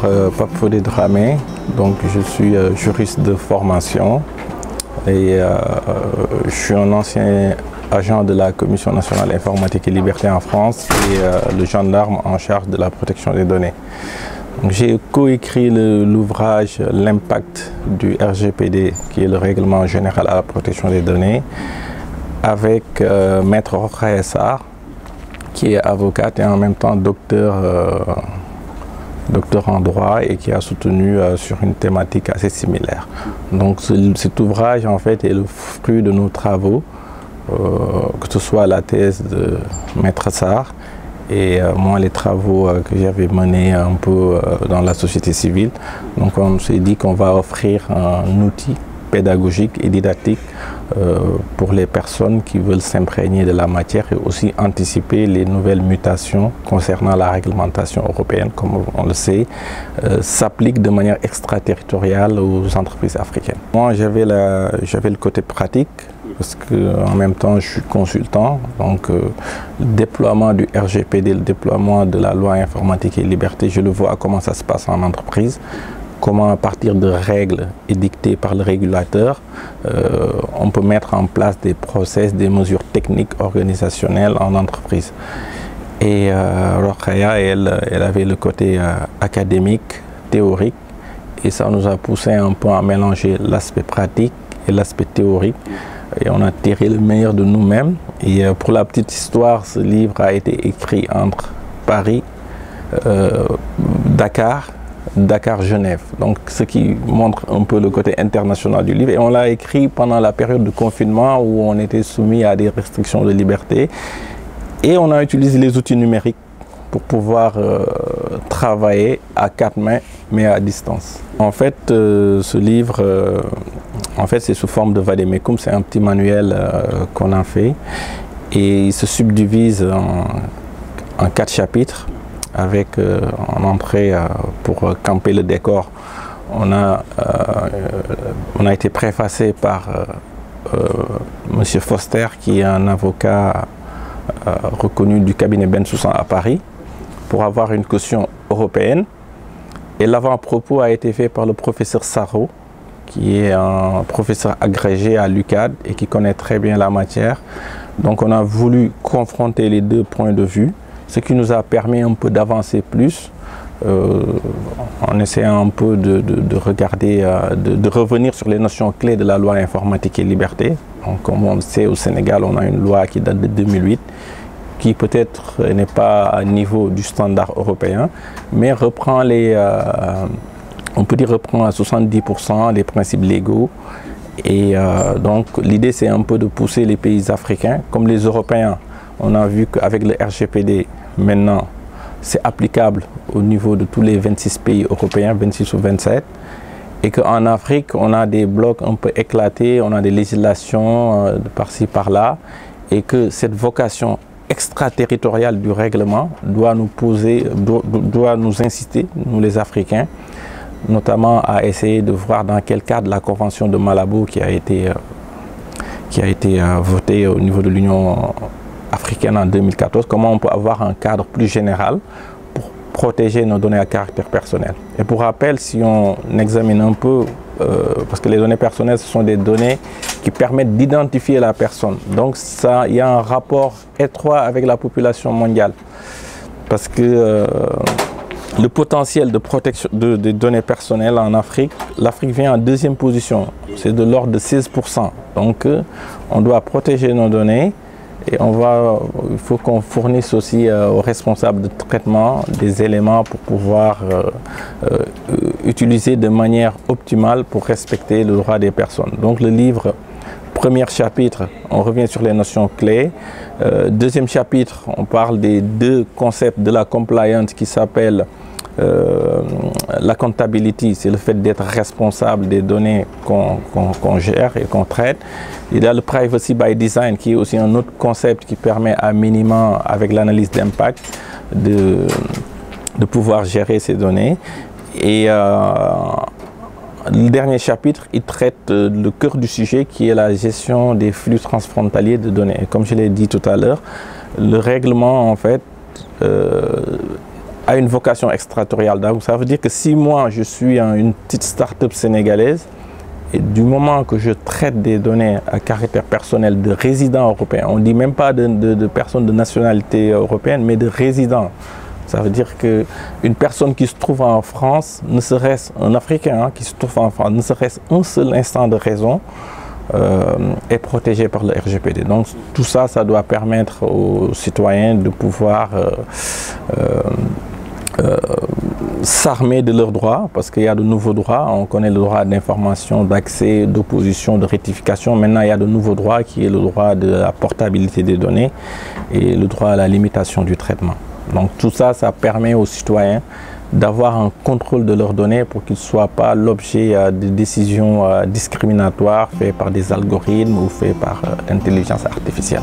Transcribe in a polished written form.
Pape Fodé Dramé, donc je suis juriste de formation et je suis un ancien agent de la Commission nationale informatique et liberté en France et le gendarme en charge de la protection des données. J'ai coécrit l'ouvrage L'impact du RGPD, qui est le règlement général à la protection des données, avec Maître Rokhaya Sarr, qui est avocate et en même temps docteur en droit et qui a soutenu sur une thématique assez similaire. Donc cet ouvrage en fait est le fruit de nos travaux, que ce soit la thèse de Maître Sarr et moi les travaux que j'avais menés un peu dans la société civile. Donc on s'est dit qu'on va offrir un outil pédagogique et didactique pour les personnes qui veulent s'imprégner de la matière et aussi anticiper les nouvelles mutations concernant la réglementation européenne, comme on le sait, s'applique de manière extraterritoriale aux entreprises africaines. Moi, j'avais le côté pratique, parce qu'en même temps, je suis consultant. Donc, le déploiement du RGPD, le déploiement de la loi informatique et liberté, je le vois comment ça se passe en entreprise. Comment à partir de règles édictées par le régulateur, on peut mettre en place des process, des mesures techniques organisationnelles en entreprise. Et Rokhaya, elle avait le côté académique, théorique, et ça nous a poussé un peu à mélanger l'aspect pratique et l'aspect théorique. Et on a tiré le meilleur de nous-mêmes. Et pour la petite histoire, ce livre a été écrit entre Paris, Dakar-Genève, donc ce qui montre un peu le côté international du livre. Et on l'a écrit pendant la période de confinement où on était soumis à des restrictions de liberté et on a utilisé les outils numériques pour pouvoir travailler à quatre mains mais à distance. En fait, ce livre, c'est sous forme de vade-mecum, c'est un petit manuel qu'on a fait et il se subdivise en 4 chapitres. Avec en entrée pour camper le décor, on a été préfacé par M. Foster, qui est un avocat reconnu du cabinet Bensoussan à Paris, pour avoir une caution européenne. Et l'avant-propos a été fait par le professeur Sarro, qui est un professeur agrégé à l'UCAD et qui connaît très bien la matière. Donc on a voulu confronter les deux points de vue, ce qui nous a permis un peu d'avancer plus, en essayant un peu de regarder, de revenir sur les notions clés de la loi informatique et liberté. Donc, comme on le sait, au Sénégal, on a une loi qui date de 2008, qui peut-être n'est pas à niveau du standard européen, mais reprend on peut dire reprend à 70% les principes légaux. Et donc l'idée, c'est un peu de pousser les pays africains, comme les Européens. On a vu qu'avec le RGPD, maintenant, c'est applicable au niveau de tous les 26 pays européens, 26 ou 27. Et qu'en Afrique, on a des blocs un peu éclatés, on a des législations de par-ci, par-là. Et que cette vocation extraterritoriale du règlement doit nous inciter, nous les Africains, notamment à essayer de voir dans quel cadre la Convention de Malabo qui a été votée au niveau de l'Union africaine en 2014, comment on peut avoir un cadre plus général pour protéger nos données à caractère personnel. Et pour rappel, si on examine un peu, parce que les données personnelles, ce sont des données qui permettent d'identifier la personne. Donc il y a un rapport étroit avec la population mondiale. Parce que le potentiel de protection des données personnelles en Afrique, l'Afrique vient en deuxième position. C'est de l'ordre de 16%. Donc on doit protéger nos données. Et il faut qu'on fournisse aussi aux responsables de traitement des éléments pour pouvoir utiliser de manière optimale pour respecter le droit des personnes. Donc le livre, premier chapitre, on revient sur les notions clés. Deuxième chapitre, on parle des deux concepts de la compliance qui s'appellent l'accountability, c'est le fait d'être responsable des données qu'on gère et qu'on traite. Il y a le privacy by design qui est aussi un autre concept qui permet à minima, avec l'analyse d'impact, de pouvoir gérer ces données. Et le dernier chapitre, il traite le cœur du sujet qui est la gestion des flux transfrontaliers de données. Et comme je l'ai dit tout à l'heure, le règlement en fait a une vocation extraterritoriale. Donc ça veut dire que si moi je suis une petite start-up sénégalaise, et du moment que je traite des données à caractère personnel de résidents européens, on ne dit même pas de personnes de nationalité européenne, mais de résidents. Ça veut dire qu'une personne qui se trouve en France, ne serait-ce un Africain qui se trouve en France, ne serait-ce un seul instant de raison, est protégé par le RGPD. Donc tout ça, ça doit permettre aux citoyens de pouvoir s'armer de leurs droits, parce qu'il y a de nouveaux droits. On connaît le droit d'information, d'accès, d'opposition, de rectification. Maintenant, il y a de nouveaux droits qui est le droit de la portabilité des données et le droit à la limitation du traitement. Donc tout ça, ça permet aux citoyens d'avoir un contrôle de leurs données pour qu'ils ne soient pas l'objet de décisions discriminatoires faites par des algorithmes ou faites par l'intelligence artificielle.